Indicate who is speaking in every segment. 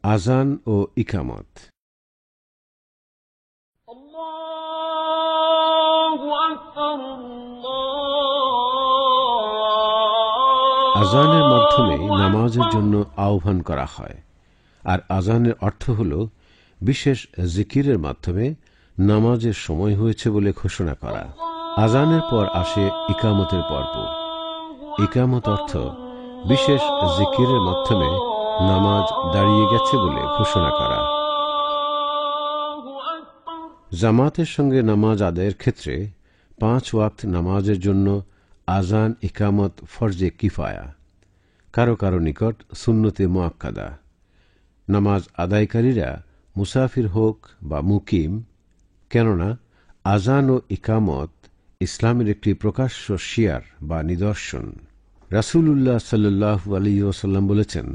Speaker 1: আযান ও ইকামত। আযানের মাধ্যমেই নামাজের জন্য আহ্বান করা হয়, আর আযানের অর্থ হল বিশেষ জিকিরের মাধ্যমে নামাজের সময় হয়েছে বলে ঘোষণা করা। আযানের পর আসে ইকামতের পর্ব। ইকামত অর্থ বিশেষ জিকিরের মাধ্যমে নামাজ দাঁড়িয়ে গেছে বলে ঘোষণা করা। জামাতের সঙ্গে নামাজ আদায়ের ক্ষেত্রে 5 ওয়াক্ত নামাজের জন্য আযান ইকামত ফরজে কিফায়া, কারো কারো নিকট সুন্নতে মুআক্কাদা। নামাজ আদায়কারীরা মুসাফির হোক বা মুকিম, কেননা আযান ও ইকামত ইসলামের একটি প্রকাশ্য শিয়ার বা নিদর্শন। রাসূলুল্লাহ সাল্লাল্লাহু আলাইহি ওয়াসাল্লাম বলেছেন,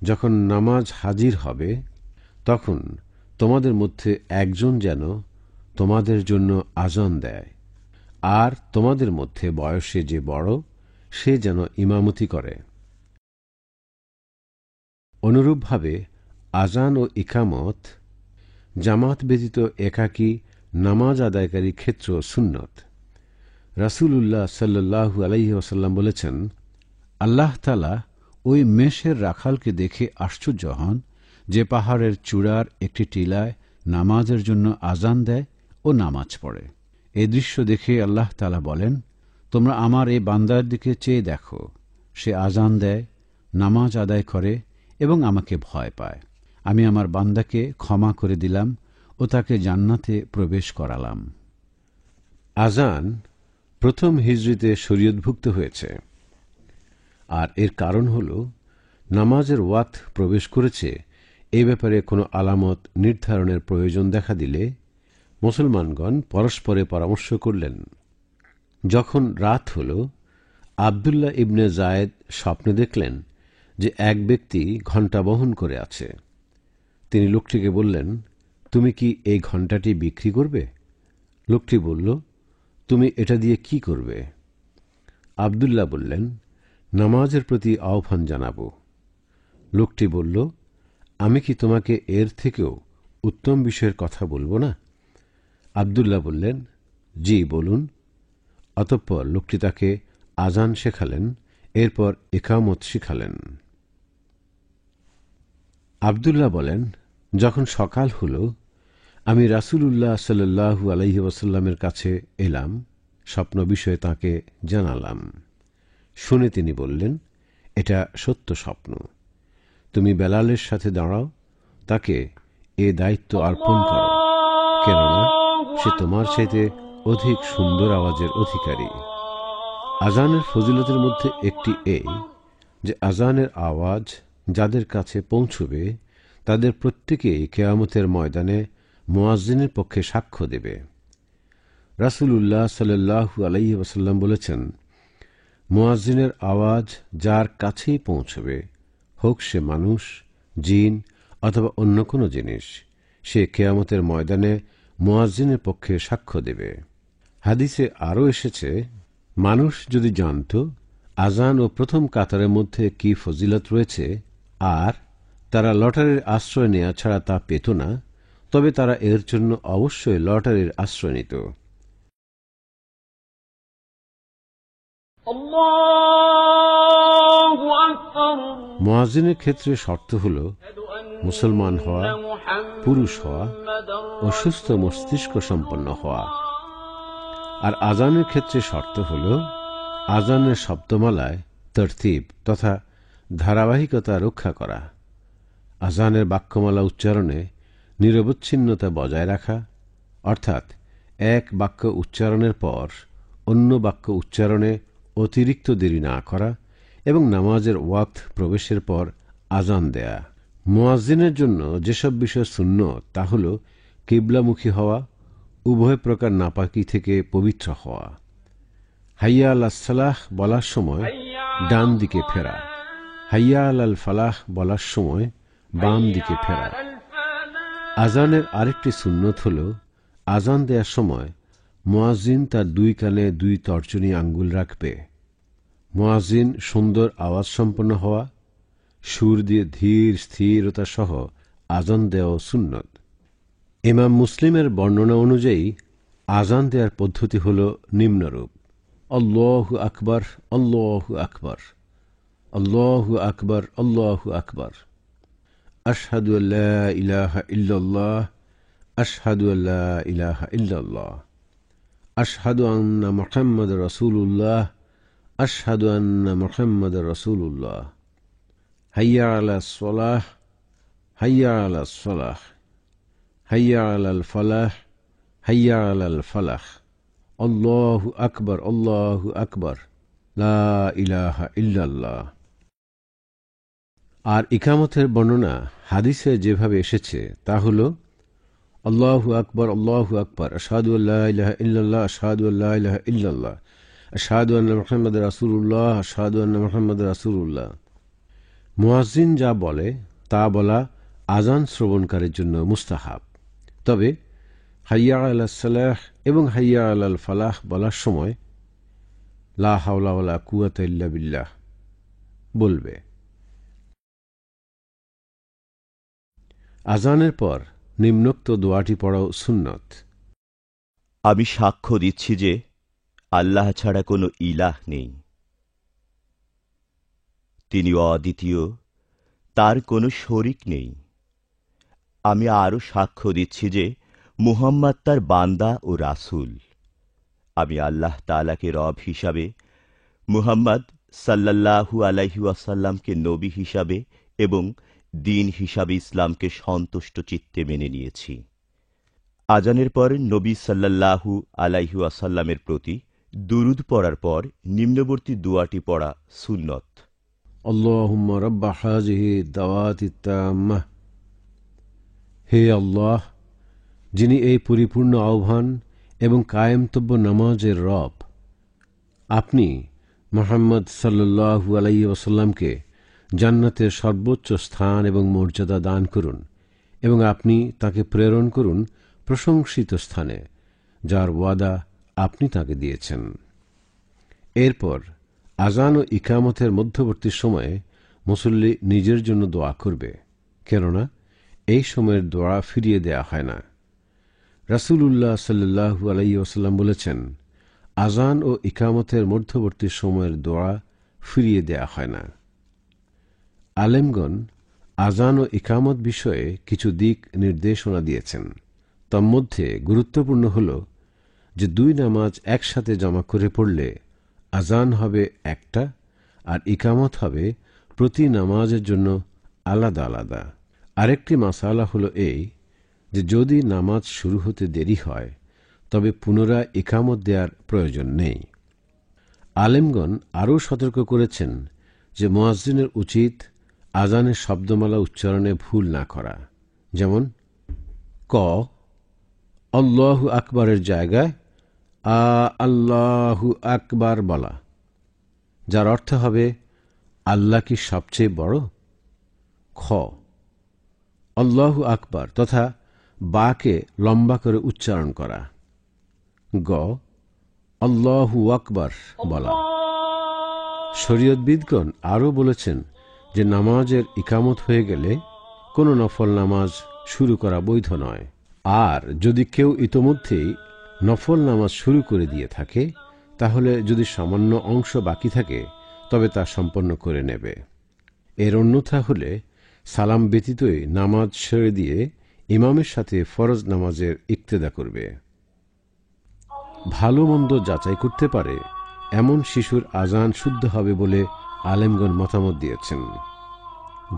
Speaker 1: যখন নামাজ হাজির হবে তখন তোমাদের মধ্যে একজন যেন তোমাদের জন্য আযান দেয়, আর তোমাদের মধ্যে বয়সে যে বড় সে যেন ইমামতি করে। অনুরূপভাবে আযান ও ইকামত জামাত ব্যতীত একাকী নামাজ আদায়কারী ক্ষেত্র সুন্নত। রাসূলুল্লাহ সাল্লাল্লাহু আলাইহি ওয়াসাল্লাম বলেছেন, আল্লাহ তাআলা ওই মেষের রাখালকে দেখে আশ্চর্য হন যে পাহাড়ের চূড়ার একটি টিলায় নামাজের জন্য আযান দেয় ও নামাজ পড়ে। এই দৃশ্য দেখে আল্লাহ তাআলা বলেন, তোমরা আমার এই বান্দার দিকে চেয়ে দেখো, সে আযান দেয়, নামাজ আদায় করে এবং আমাকে ভয় পায়। আমি আমার বান্দাকে ক্ষমা করে দিলাম ও তাকে জান্নাতে প্রবেশ করালাম। আযান প্রথম হিজরিতে শরীয়তভুক্ত হয়েছে, আর এর কারণ হল নামাজের ওয়াক্ত প্রবেশ করেছে এ ব্যাপারে কোনো আলামত নির্ধারণের প্রয়োজন দেখা দিলে মুসলমানগণ পরস্পরে পরামর্শ করলেন। যখন রাত হল, আব্দুল্লাহ ইবনে যায়েদ স্বপ্নে দেখলেন যে এক ব্যক্তি ঘণ্টা বহন করে আছে। তিনি লোকটিকে বললেন, তুমি কি এই ঘণ্টাটি বিক্রি করবে? লোকটি বলল, তুমি এটা দিয়ে কি করবে? আব্দুল্লাহ বললেন, নামাজের প্রতি আহ্বান জানাব। লোকটি বলল, আমি কি তোমাকে এর থেকেও উত্তম বিষয়ের কথা বলবো না? আব্দুল্লাহ বললেন, জি বলুন। অতঃপর লোকটি তাকে আযান শেখালেন, এরপর ইকামত শিখালেন। আব্দুল্লাহ বলেন, যখন সকাল হল আমি রাসূলুল্লাহ সাল্লাল্লাহু আলাইহি ওয়াসাল্লামের কাছে এলাম, স্বপ্ন বিষয়ে তাকে জানালাম। শুনে তিনি বললেন, এটা সত্য স্বপ্ন। তুমি বেলালের সাথে দাঁড়াও, তাকে এ দায়িত্ব অর্পণ করো, কেননা সে তোমার চাইতে অধিক সুন্দর আওয়াজের অধিকারী। আযানের ফজিলতের মধ্যে একটি এই যে আযানের আওয়াজ যাদের কাছে পৌঁছবে তাদের প্রত্যেকেই কিয়ামতের ময়দানে মুয়াজ্জিনের পক্ষে সাক্ষ্য দেবে। রাসূলুল্লাহ সাল্লাল্লাহু আলাইহি ওয়াসাল্লাম বলেছেন, মুয়াজ্জিনের আওয়াজ যার কাছেই পৌঁছবে, হোক সে মানুষ, জিন অথবা অন্য কোনো জিনিস, সে কিয়ামতের ময়দানে মুয়াজ্জিনের পক্ষে সাক্ষ্য দেবে। হাদিসে আরও এসেছে, মানুষ যদি জানত আযান ও প্রথম কাতারের মধ্যে কি ফজিলত রয়েছে আর তারা লটারির আশ্রয় নেওয়া ছাড়া তা পেত না, তবে তারা এর জন্য অবশ্যই লটারির আশ্রয় নিত। মুয়াজ্জিনের ক্ষেত্রে শর্ত হল মুসলমান হওয়া, পুরুষ হওয়া ও সুস্থ মস্তিষ্ক সম্পন্ন হওয়া। আর আযানের ক্ষেত্রে শর্ত হল আযানের শব্দমালায় তরতিব তথা ধারাবাহিকতা রক্ষা করা, আযানের বাক্যমালা উচ্চারণে নিরবচ্ছিন্নতা বজায় রাখা, অর্থাৎ এক বাক্য উচ্চারণের পর অন্য বাক্য উচ্চারণে অতিরিক্ত দেরি না করা এবং নামাজের ওয়াক্ত প্রবেশের পর আযান দেয়া। মুয়াজ্জিনের জন্য যেসব বিষয় সুন্নত তা হল কিবলামুখী হওয়া, উভয় প্রকার নাপাকি থেকে পবিত্র হওয়া, হাইয়া আলাস সালাহ বলার সময় ডান দিকে ফেরা, হাইয়া আলাল ফালাহ বলার সময় বাম দিকে ফেরা। আযানের আরেকটি সুন্নত হল আযান দেওয়ার সময় মুয়াজ্জিন তার 2 কানে 2 তর্জনী আঙ্গুল রাখবে। মুয়াজ্জিন সুন্দর আওয়াজ সম্পন্ন হওয়া, সুর দিয়ে ধীর স্থিরতা সহ আজান দেওয়া সুন্নত। ইমাম মুসলিমের বর্ণনা অনুযায়ী আজান দেওয়ার পদ্ধতি হল নিম্নরূপ: আল্লাহু আকবার, আল্লাহু আকবার, আল্লাহু আকবার, আল্লাহু আকবার, আশহাদু আল্লা ইলাহা ইল্লাল্লাহ, আশহাদু আল্লা ইলাহা ইল্লাল্লাহ, আশহাদু আন্না মুহাম্মাদুর রাসূলুল্লাহ, আশহাদু আন্না মুহাম্মাদুর রাসূলুল্লাহ, হাইয়া আলাস সালাহ, হাইয়া আলাস সালাহ, হাইয়া আলাল ফালাহ, হাইয়া আলাল ফালাহ, আল্লাহু আকবার, আল্লাহু আকবার, লা ইলাহা ইল্লাল্লাহ। আর ইকামতের বর্ণনা হাদিসে যেভাবে এসেছে তা হল: আল্লাহু আকবার, আল্লাহু আকবার, আশহাদু আল্লা ইলাহা ইল্লাল্লাহ, আশহাদু আল্লা ইলাহা ইল্লাল্লাহ, আশহাদু আন্না মুহাম্মাদুর রাসূলুল্লাহ, আশহাদু আন্না মুহাম্মাদুর রাসূলুল্লাহ। মুয়াজ্জিন যা বলে তা বলা আজান শ্রবণকারীর জন্য মুস্তাহাব। তবে হাইয়া আলাস সালাহ এবং হাইয়া আলাল ফালাহ বলার সময় লা হাওলা ওয়ালা কুওয়াতা ইল্লা বিল্লাহ বলবে। আজানের পর নিম্নোক্ত দোয়াটি পড়াও সুন্নত:
Speaker 2: আমি সাক্ষ্য দিচ্ছি যে আল্লাহ ছাড়া কোনো ইলাহ নেই, তিনি অদ্বিতীয়, তার কোনো শরিক নেই। আমি আরও সাক্ষ্য দিচ্ছি যে মুহাম্মদ তার বান্দা ও রাসূল। আমি আল্লাহ তাআলাকে রব হিসাবে, মুহাম্মদ সাল্লাল্লাহু আলাইহি ওয়াসাল্লামকে নবী হিসাবে এবং দ্বীন হিসাবে ইসলামকে সন্তুষ্ট চিত্তে মেনে নিয়েছি। আজানের পর নবী সাল্লাল্লাহু আলাইহি ওয়াসাল্লামের প্রতি দুরূদ পড়ার পর নিম্নবর্তী দোয়াটি পড়া সুন্নত:
Speaker 1: আল্লাহুম্মা রাব্বা হাযিহি দাওয়াতিত তাম্মাহ, হে আল্লাহ, যিনি এই পরিপূর্ণ আহ্বান এবং কায়েমতব্য নামাজের রব, আপনি মুহাম্মদ সাল্লাল্লাহু আলাইহি ওয়াসাল্লামকে জান্নাতের সর্বোচ্চ স্থান এবং মর্যাদা দান করুন এবং আপনি তাকে প্রেরণ করুন প্রশংসিত স্থানে, যার ওয়াদা আপনি তাকে দিয়েছেন। এরপর আজান ও ইকামতের মধ্যবর্তী সময়ে মুসল্লি নিজের জন্য দোয়া করবে, কেননা এই সময়ের দোয়া ফিরিয়ে দেয়া হয় না। রাসূলুল্লাহ সাল্লাল্লাহু আলাইহি ওয়াসাল্লাম বলেছেন, আজান ও ইকামতের মধ্যবর্তী সময়ের দোয়া ফিরিয়ে দেয়া হয় না। আলেমগণ আজান ও ইকামত বিষয়ে কিছু দিক নির্দেশনা দিয়েছেন। তন্মধ্যে গুরুত্বপূর্ণ হল যে দুই নামাজ একসাথে জমা করে পড়লে আজান হবে একটা আর ইকামত হবে প্রতি নামাজের জন্য আলাদা আলাদা। আরেকটি মাসালা হল এই যে যদি নামাজ শুরু হতে দেরি হয় তবে পুনরায় ইকামত দেওয়ার প্রয়োজন নেই। আলেমগণ আরও সতর্ক করেছেন যে মুয়াজ্জিনের উচিত আজানের শব্দমালা উচ্চারণে ভুল না করা, যেমন ক আল্লাহু আকবারের জায়গায় আল্লাহু আকবার বলা, যার অর্থ হবে আল্লাহ কি সবচেয়ে বড়। খ আল্লাহু আকবার তথা বাকে লম্বা করে উচ্চারণ করা। গ আল্লাহু আকবার বলা। শরীয়তবিদগণ আরও বলেছেন যে নামাজের ইকামত হয়ে গেলে কোনো নফল নামাজ শুরু করা বৈধ নয়। আর যদি কেউ ইতোমধ্যেই নফল নামাজ শুরু করে দিয়ে থাকে তাহলে যদি সামান্য অংশ বাকি থাকে তবে তা সম্পন্ন করে নেবে। এর অন্যথা হলে সালাম ব্যতীতই নামাজ ছেড়ে দিয়ে ইমামের সাথে ফরজ নামাজের ইক্তেদা করবে। ভালো মন্দ যাচাই করতে পারে এমন শিশুর আজান শুদ্ধ হবে বলে আলেমগণ মতামত দিয়েছেন।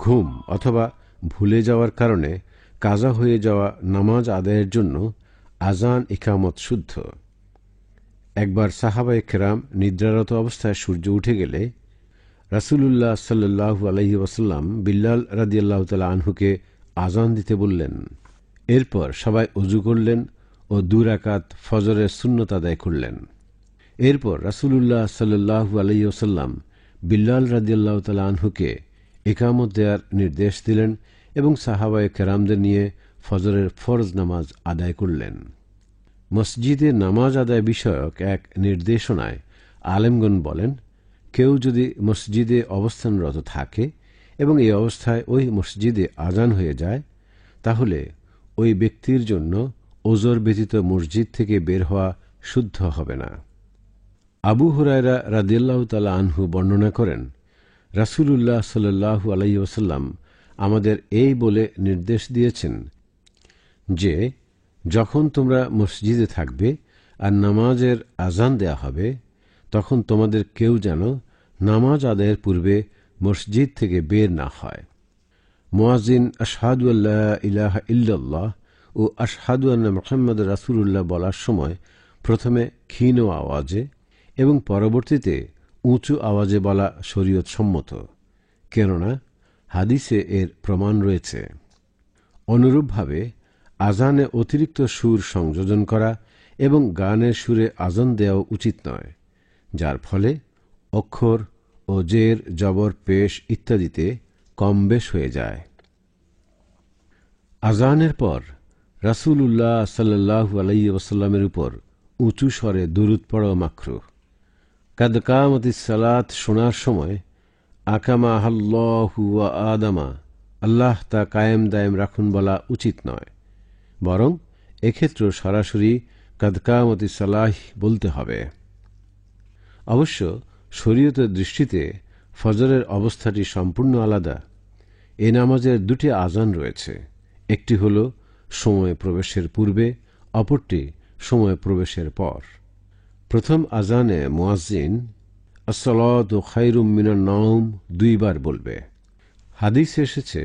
Speaker 1: ঘুম অথবা ভুলে যাওয়ার কারণে কাজা হয়ে যাওয়া নামাজ আদায়ের জন্য আজান ইকামত শুদ্ধ। একবার সাহাবায়ে কেরাম নিদ্রারত অবস্থায় সূর্য উঠে গেলে রাসূলুল্লাহ সাল্লাল্লাহু আলাইহি ওয়াসাল্লাম বিল্লাল রাদিয়াল্লাহু তাআলা আনহুকে আজান দিতে বললেন। এরপর সবাই ওযু করলেন ও 2 রাকাত ফজরের সুন্নত আদায় করলেন। এরপর রাসূলুল্লাহ সাল্লাল্লাহু আলাইহি ওয়াসাল্লাম বিল্লাল রাদিয়াল্লাহু তাআলা আনহুকে ইকামত দেওয়ার নির্দেশ দিলেন এবং সাহাবায়ে কেরামদের নিয়ে ফজরের ফরজ নামাজ আদায় করলেন। মসজিদে নামাজ আদায় বিষয়ক এক নির্দেশনায় আলেমগণ বলেন, কেউ যদি মসজিদে অবস্থানরত থাকে এবং এই অবস্থায় ওই মসজিদে আজান হয়ে যায়, তাহলে ওই ব্যক্তির জন্য ওজর ব্যতীত মসজিদ থেকে বের হওয়া শুদ্ধ হবে না। আবু হুরায়রা রাদিয়াল্লাহু তাআলা আনহু বর্ণনা করেন, রাসূলুল্লাহ সাল্লাল্লাহু আলাইহি ওয়াসাল্লাম আমাদের এই বলে নির্দেশ দিয়েছেন যে, যখন তোমরা মসজিদে থাকবে আর নামাজের আজান দেয়া হবে, তখন তোমাদের কেউ যেন নামাজ আদায়ের পূর্বে মসজিদ থেকে বের না হয়। মুয়াজ্জিন আশহাদু আল্লা ইলাহা ইল্লাল্লাহ ও আশহাদু আন্না মুহাম্মাদুর রাসূলুল্লাহ বলার সময় প্রথমে ক্ষীণ আওয়াজে এবং পরবর্তীতে উঁচু আওয়াজে বলা শরীয়ত সম্মত, কেননা হাদিসে এর প্রমাণ রয়েছে। অনুরূপভাবে আজানে অতিরিক্ত সুর সংযোজন করা এবং গানের সুরে আজান দেওয়া উচিত নয়, যার ফলে অক্ষর ও জের, জবর, পেশ ইত্যাদিতে কম বেশ হয়ে যায়। আজানের পর রাসূলুল্লাহ সাল্লাল্লাহু আলাইহি ওয়াসাল্লামের উপর উঁচু স্বরে দুরূদ পড়া মাকরুহ। কাদ কামাতিস সালাত শোনার সময় আকামাহাল্লাহু ওয়া আদামা, আল্লাহ তা কায়েম দায়েম রাখুন বলা উচিত নয়, বরং এক্ষেত্রে সরাসরি কাদ কামাতিস সালাহ বলতে হবে। অবশ্য শরীয়তের দৃষ্টিতে ফজরের অবস্থাটি সম্পূর্ণ আলাদা। এ নামাজের দুটি আজান রয়েছে, একটি হল সময় প্রবেশের পূর্বে, অপরটি সময় প্রবেশের পর। প্রথম আজানে মুয়াজ্জিন আসসালাতু খায়রুম মিনান নাওম 2 বার বলবে। হাদিসে এসেছে,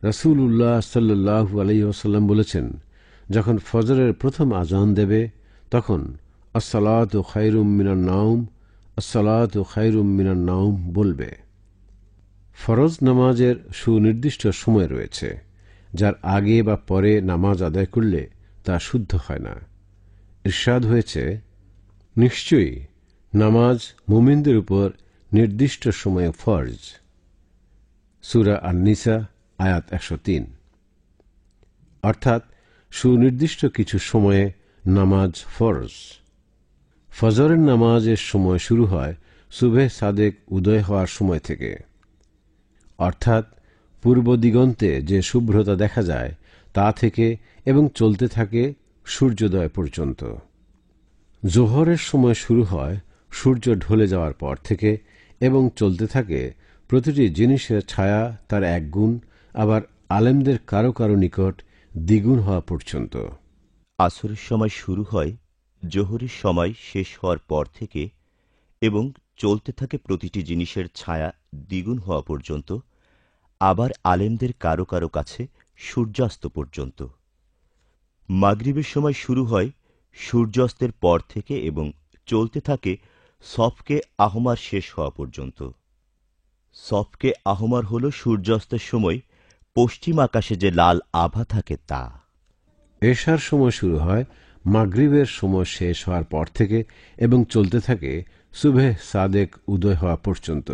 Speaker 1: রাসূলুল্লাহ সাল্লাল্লাহু আলাইহি ওয়াসাল্লাম বলেছেন, যখন ফজরের প্রথম আজান দেবে তখন আসসালাতু খায়রুম মিনান নাওম, আসসালাতু খায়রুম মিনান নাওম বলবে। ফরজ নামাজের সুনির্দিষ্ট সময় রয়েছে, যার আগে বা পরে নামাজ আদায় করলে তা শুদ্ধ হয় না। ইরশাদ হয়েছে, নিশ্চয়ই নামাজ মুমিনদের উপর নির্দিষ্ট সময়ে ফরজ। সূরা আন-নিসা আয়াত 103। অর্থাৎ সুনির্দিষ্ট কিছু সময়ে নামাজ ফরজ। ফজরের নামাজের সময় শুরু হয় সুবহে সাদেক উদয় হওয়ার সময় থেকে, অর্থাৎ পূর্ব দিগন্তে যে শুভ্রতা দেখা যায় তা থেকে এবং চলতে থাকে সূর্যোদয় পর্যন্ত। জোহরের সময় শুরু হয় সূর্য ঢলে যাওয়ার পর থেকে এবং চলতে থাকে প্রতিটি জিনিসের ছায়া তার 1 গুণ, আবার আলেমদের কারো কারো নিকট দ্বিগুণ হওয়া পর্যন্ত।
Speaker 2: আসরের সময় শুরু হয় জোহরের সময় শেষ হওয়ার পর থেকে এবং চলতে থাকে প্রতিটি জিনিসের ছায়া দ্বিগুণ হওয়া পর্যন্ত, আবার আলেমদের কারো কারো কাছে সূর্যাস্ত পর্যন্ত। মাগরিবের সময় শুরু হয় সূর্যাস্তের পর থেকে এবং চলতে থাকে সফকে আহমার শেষ হওয়া পর্যন্ত। সফকে আহমার হল সূর্যাস্তের সময় পশ্চিম আকাশে যে লাল আভা থাকে তা।
Speaker 1: এশার সময় শুরু হয় মাগরিবের সময় শেষ হওয়ার পর থেকে এবং চলতে থাকে সুবহে সাদেক উদয় হওয়া পর্যন্ত।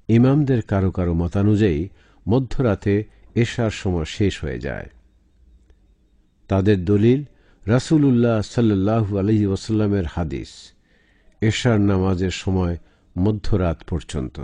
Speaker 1: ইমামদের কারো কারো মতানুযায়ী মধ্যরাতে এশার সময় শেষ হয়ে যায়। তাদের দলিল রাসূলুল্লাহ সাল্লাল্লাহু আলাইহি ওয়াসাল্লামের হাদিস, এশার নামাজের সময় মধ্যরাত পর্যন্ত।